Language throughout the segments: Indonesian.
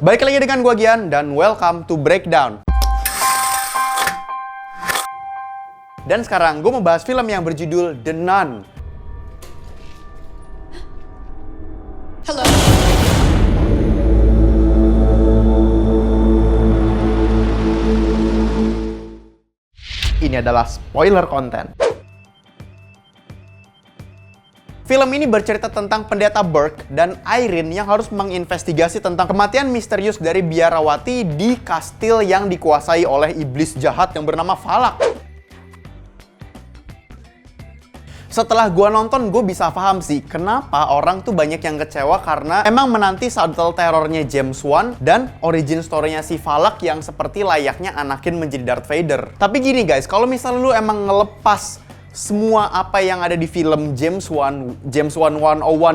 Balik lagi dengan gua Gian dan welcome to Breakdown. Dan sekarang gue mau bahas film yang berjudul The Nun. Hello. Ini adalah spoiler konten. Film ini bercerita tentang pendeta Burke dan Irene yang harus menginvestigasi tentang kematian misterius dari biarawati di kastil yang dikuasai oleh iblis jahat yang bernama Valak. Setelah gua nonton, gue bisa paham sih kenapa orang tuh banyak yang kecewa karena emang menanti subtle terornya James Wan dan origin story-nya si Valak yang seperti layaknya Anakin menjadi Darth Vader. Tapi gini guys, kalau misalnya lu emang ngelepas semua apa yang ada di film James Wan 101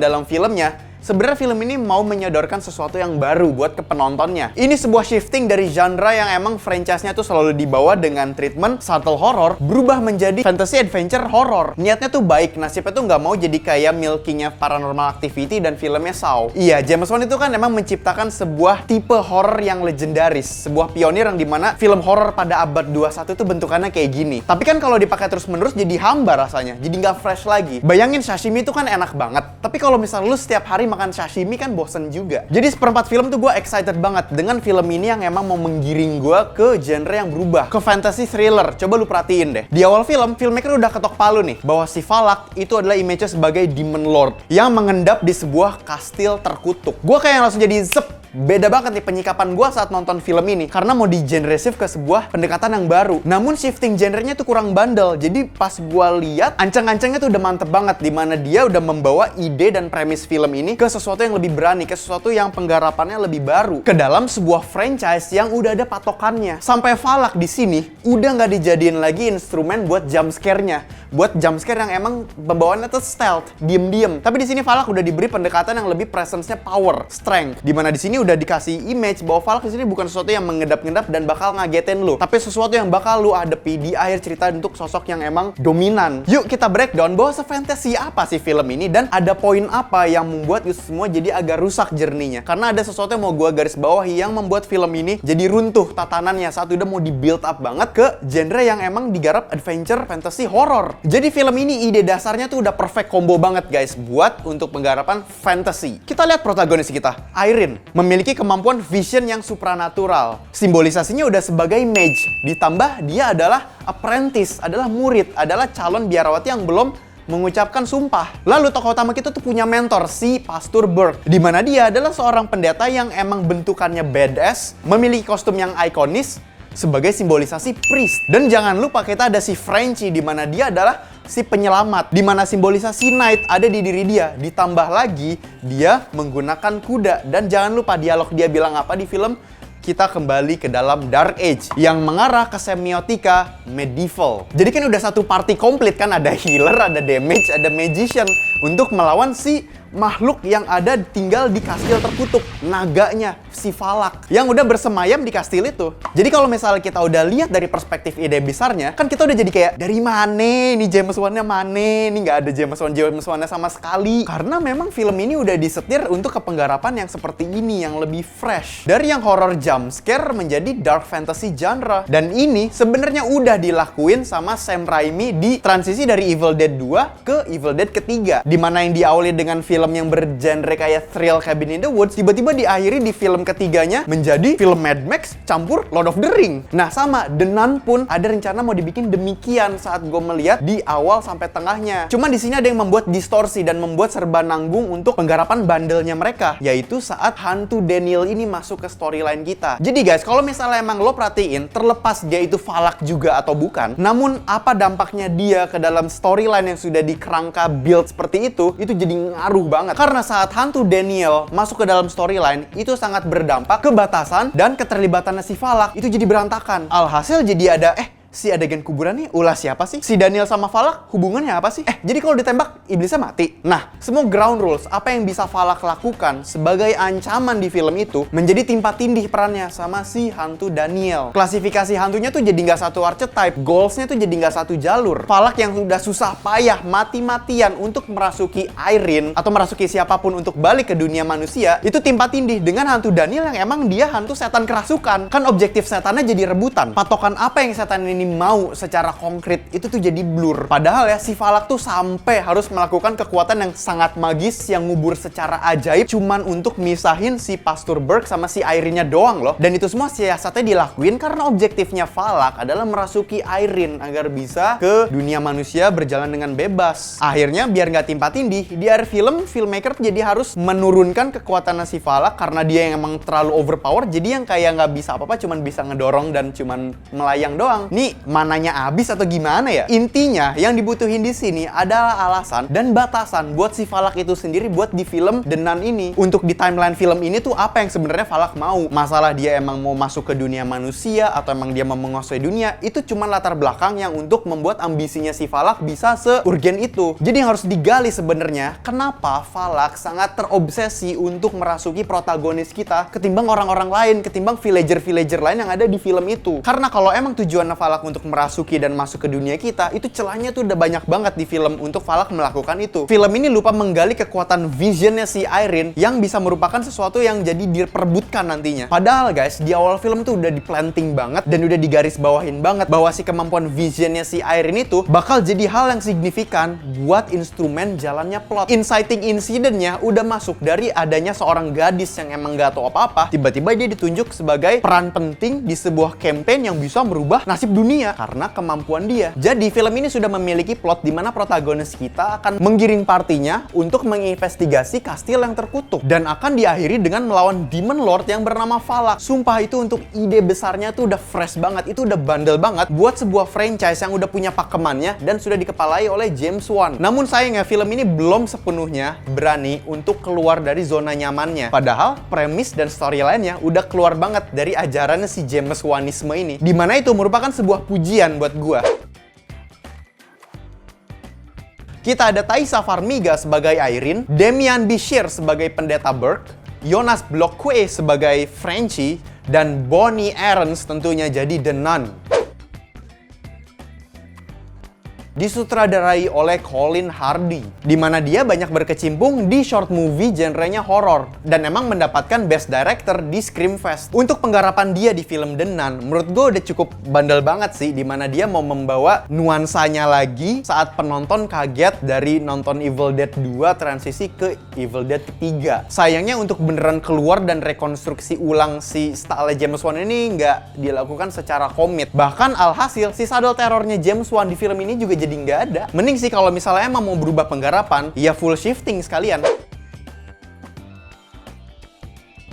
dalam filmnya, sebenarnya film ini mau menyodorkan sesuatu yang baru buat ke penontonnya. Ini sebuah shifting dari genre yang emang franchise-nya tuh selalu dibawa dengan treatment subtle horror, berubah menjadi fantasy adventure horror. Niatnya tuh baik, nasibnya tuh nggak mau jadi kayak milky-nya Paranormal Activity dan filmnya Saw. Iya, James Wan itu kan emang menciptakan sebuah tipe horror yang legendaris, sebuah pionir yang dimana film horror pada abad 21 tuh bentukannya kayak gini. Tapi kan kalau dipakai terus-menerus jadi hamba rasanya, jadi nggak fresh lagi. Bayangin sashimi itu kan enak banget, tapi kalau misalnya lu setiap hari makan sashimi kan bosen juga. Jadi seperempat film tuh gue excited banget dengan film ini yang emang mau menggiring gue ke genre yang berubah, ke fantasy thriller. Coba lu perhatiin deh. Di awal film, filmmaker udah ketok palu nih bahwa si Valak itu adalah image-nya sebagai demon lord yang mengendap di sebuah kastil terkutuk. Gue kayak langsung jadi zep. Beda banget nih penyikapan gue saat nonton film ini karena mau digeneresif ke sebuah pendekatan yang baru. Namun shifting genrenya tuh kurang bandel. Jadi pas gue lihat ancang-ancangnya tuh udah mantep banget, dimana dia udah membawa ide dan premis film ini ke sesuatu yang lebih berani, ke sesuatu yang penggarapannya lebih baru, ke dalam sebuah franchise yang udah ada patokannya. Sampai Valak di sini udah nggak dijadiin lagi instrumen buat jump scare-nya, buat jump scare yang emang pembawaannya tuh stealth, diem-diem. Tapi di sini Valak udah diberi pendekatan yang lebih presence-nya power, strength. Dimana di sini udah dikasih image bahwa Valak di sini bukan sesuatu yang mengedap-ngedap dan bakal ngagetin lu, tapi sesuatu yang bakal lu hadapi di akhir cerita untuk sosok yang emang dominan. Yuk kita breakdown bahwa se-fantasy apa sih film ini dan ada poin apa yang membuat itu semua jadi agak rusak jerninya. Karena ada sesuatu yang mau gua garis bawahi yang membuat film ini jadi runtuh tatanannya saat udah mau di-build up banget ke genre yang emang digarap adventure, fantasy, horror. Jadi film ini ide dasarnya tuh udah perfect combo banget guys buat untuk penggarapan fantasy. Kita lihat protagonis kita, Irene, memiliki kemampuan vision yang supranatural. Simbolisasinya udah sebagai mage, ditambah dia adalah apprentice, adalah murid, adalah calon biarawati yang belum mengucapkan sumpah. Lalu tokoh utama kita tuh punya mentor, si Pastor Burke, di mana dia adalah seorang pendeta yang emang bentukannya badass, memiliki kostum yang ikonis sebagai simbolisasi priest. Dan jangan lupa kita ada si Frenchie, di mana dia adalah si penyelamat, di mana simbolisasi knight ada di diri dia. Ditambah lagi dia menggunakan kuda. Dan jangan lupa dialog dia bilang apa di film, kita kembali ke dalam Dark Age yang mengarah ke semiotika medieval. Jadi kan udah satu party komplit kan, ada healer, ada damage, ada magician untuk melawan si makhluk yang ada tinggal di kastil terkutuk, naganya, si Valak, yang udah bersemayam di kastil itu. Jadi kalau misalnya kita udah lihat dari perspektif ide besarnya, kan kita udah jadi kayak, dari mana nih James Wan-nya mana? Nih nggak ada James Wan-nya sama sekali. Karena memang film ini udah disetir untuk ke penggarapan yang seperti ini, yang lebih fresh. Dari yang horror jump scare menjadi dark fantasy genre. Dan ini sebenarnya udah dilakuin sama Sam Raimi di transisi dari Evil Dead 2 ke Evil Dead ketiga. Dimana yang diawali dengan film yang bergenre kayak Thrill Cabin in the Woods, tiba-tiba diakhiri di film ketiganya menjadi film Mad Max campur Lord of the Ring. Nah sama, The Nun pun ada rencana mau dibikin demikian saat gue melihat di awal sampai tengahnya. Cuma di sini ada yang membuat distorsi dan membuat serba nanggung untuk penggarapan bandelnya mereka, yaitu saat hantu Daniel ini masuk ke storyline kita. Jadi guys, kalau misalnya emang lo perhatiin, terlepas dia itu Valak juga atau bukan, namun apa dampaknya dia ke dalam storyline yang sudah dikerangka build seperti itu jadi ngaruh banget. Karena saat hantu Daniel masuk ke dalam storyline, itu sangat berdampak ke batasan dan keterlibatannya si Valak itu jadi berantakan. Alhasil jadi ada si adegan kuburan nih ulah siapa sih? Si Daniel sama Valak hubungannya apa sih? Jadi kalau ditembak iblisnya mati. Nah, semua ground rules apa yang bisa Valak lakukan sebagai ancaman di film itu menjadi timpa tindih perannya sama si hantu Daniel. Klasifikasi hantunya tuh jadi nggak satu archetype, goalsnya tuh jadi nggak satu jalur. Valak yang sudah susah payah mati-matian untuk merasuki Irene atau merasuki siapapun untuk balik ke dunia manusia, itu timpa tindih dengan hantu Daniel yang emang dia hantu setan kerasukan. Kan objektif setannya jadi rebutan. Patokan apa yang setan ini mau secara konkret itu tuh jadi blur. Padahal ya si Valak tuh sampai harus melakukan kekuatan yang sangat magis yang ngubur secara ajaib cuman untuk misahin si Pastor Burke sama si Irene-nya doang loh. Dan itu semua siasatnya dilakuin karena objektifnya Valak adalah merasuki Irene agar bisa ke dunia manusia berjalan dengan bebas. Akhirnya biar nggak timpa tindih, di akhir film filmmaker jadi harus menurunkan kekuatan si Valak karena dia yang emang terlalu overpower. Jadi yang kayak nggak bisa apa-apa, cuman bisa ngedorong dan cuman melayang doang. Nih mananya habis atau gimana ya? Intinya yang dibutuhin di sini adalah alasan dan batasan buat si Valak itu sendiri buat di film The Nun ini. Untuk di timeline film ini tuh apa yang sebenarnya Valak mau? Masalah dia emang mau masuk ke dunia manusia atau emang dia mau menguasai dunia, itu cuma latar belakang yang untuk membuat ambisinya si Valak bisa seurgen itu. Jadi yang harus digali sebenarnya kenapa Valak sangat terobsesi untuk merasuki protagonis kita ketimbang orang-orang lain, ketimbang villager-villager lain yang ada di film itu. Karena kalau emang tujuan Valak untuk merasuki dan masuk ke dunia kita, itu celahnya tuh udah banyak banget di film untuk Valak melakukan itu. Film ini lupa menggali kekuatan visionnya si Irene yang bisa merupakan sesuatu yang jadi diperebutkan nantinya. Padahal guys, di awal film tuh udah di-planting banget dan udah digaris bawahin banget bahwa si kemampuan visionnya si Irene itu bakal jadi hal yang signifikan buat instrumen jalannya plot. Inciting incidentnya udah masuk dari adanya seorang gadis yang emang gak tahu apa-apa, tiba-tiba dia ditunjuk sebagai peran penting di sebuah campaign yang bisa merubah nasib dunia karena kemampuan dia. Jadi film ini sudah memiliki plot di mana protagonis kita akan menggiring partinya untuk menginvestigasi kastil yang terkutuk dan akan diakhiri dengan melawan Demon Lord yang bernama Valak. Sumpah itu untuk ide besarnya tuh udah fresh banget, itu udah bandel banget buat sebuah franchise yang udah punya pakemannya dan sudah dikepalai oleh James Wan. Namun sayangnya film ini belum sepenuhnya berani untuk keluar dari zona nyamannya. Padahal premis dan storyline-nya udah keluar banget dari ajarannya si James Wanisme ini. Dimana itu merupakan sebuah pujian buat gua. Kita ada Taissa Farmiga sebagai Irene, Demian Bichir sebagai Pendeta Burke, Jonas Blockquay sebagai Frenchie, dan Bonnie Aarons tentunya jadi The Nun. Disutradarai oleh Colin Hardy, di mana dia banyak berkecimpung di short movie genrenya horror dan emang mendapatkan Best Director di Screamfest. Untuk penggarapan dia di film The Nun, menurut gue udah cukup bandel banget sih, di mana dia mau membawa nuansanya lagi saat penonton kaget dari nonton Evil Dead 2 transisi ke Evil Dead ketiga. Sayangnya untuk beneran keluar dan rekonstruksi ulang si style James Wan ini nggak dilakukan secara komit. Bahkan alhasil si saddle terornya James Wan di film ini juga jadi nggak ada. Mending sih kalau misalnya emang mau berubah penggarapan, ya full shifting sekalian.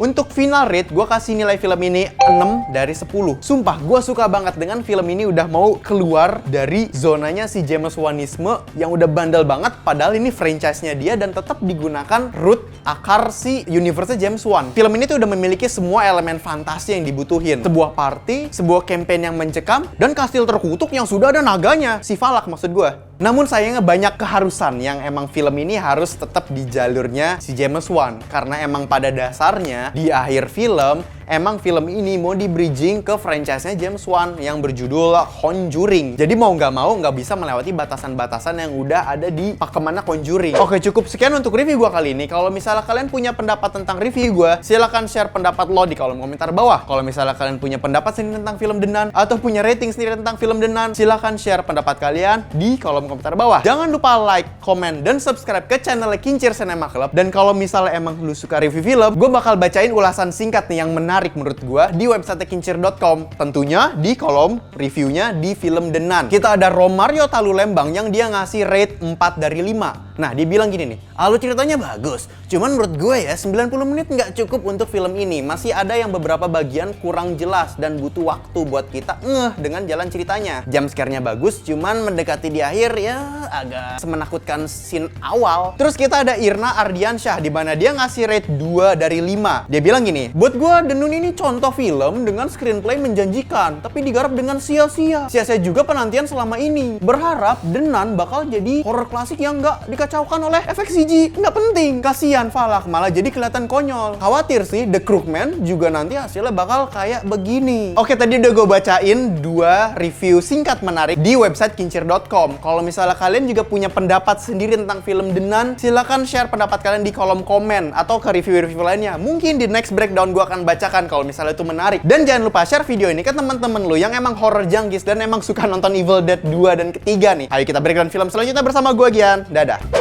Untuk final rate, gue kasih nilai film ini 6 dari 10. Sumpah, gue suka banget dengan film ini udah mau keluar dari zonanya si James Wanisme yang udah bandel banget, padahal ini franchise-nya dia dan tetap digunakan root akar si universe James Wan. Film ini tuh udah memiliki semua elemen fantasi yang dibutuhin. Sebuah party, sebuah campaign yang mencekam, dan kastil terkutuk yang sudah ada naganya. Si Valak maksud gue. Namun sayangnya banyak keharusan yang emang film ini harus tetap di jalurnya si James Wan. Karena emang pada dasarnya di akhir film, emang film ini mau di-bridging ke franchise-nya James Wan yang berjudul Conjuring. Jadi mau nggak bisa melewati batasan-batasan yang udah ada di pakemannya Conjuring. Oke, cukup sekian untuk review gue kali ini. Kalau misalnya kalian punya pendapat tentang review gue, silahkan share pendapat lo di kolom komentar bawah. Kalau misalnya kalian punya pendapat sendiri tentang film The Nun, atau punya rating sendiri tentang film The Nun, silahkan share pendapat kalian di kolom komentar bawah. Jangan lupa like, komen, dan subscribe ke channel Kincir Cinema Club. Dan kalau misalnya emang lu suka review film, gue bakal bacain ulasan singkat nih yang menarik menurut gue di website kincir.com. Tentunya di kolom reviewnya di film The Nun. Kita ada Romario Talulembang yang dia ngasih rate 4 dari 5. Nah, dia bilang gini nih, alur ceritanya bagus, cuman menurut gue ya 90 menit nggak cukup untuk film ini. Masih ada yang beberapa bagian kurang jelas dan butuh waktu buat kita ngeh dengan jalan ceritanya. Jump scare-nya bagus, cuman mendekati di akhir ya agak menakutkan scene awal. Terus kita ada Irna Ardiansyah, di mana dia ngasih rate 2 dari 5. Dia bilang gini, buat gue The Nun ini contoh film dengan screenplay menjanjikan, tapi digarap dengan sia-sia. Sia-sia juga penantian selama ini. Berharap The Nun bakal jadi horror klasik yang nggak dikacaukan oleh efek CG. Nggak penting. Kasihan Falak, malah jadi kelihatan konyol. Khawatir sih The Crookman juga nanti hasilnya bakal kayak begini. Oke, tadi udah gue bacain 2 review singkat menarik di website kincir.com. Kalau misalnya kalian juga punya pendapat sendiri tentang film The Nun, silahkan share pendapat kalian di kolom komen atau ke review-review lainnya. Mungkin di next breakdown gue akan bacakan kalau misalnya itu menarik. Dan jangan lupa share video ini ke teman-teman lu yang emang horror junkies dan emang suka nonton Evil Dead 2 dan ketiga nih. Ayo kita breakdown film selanjutnya bersama gue Gian. Dadah.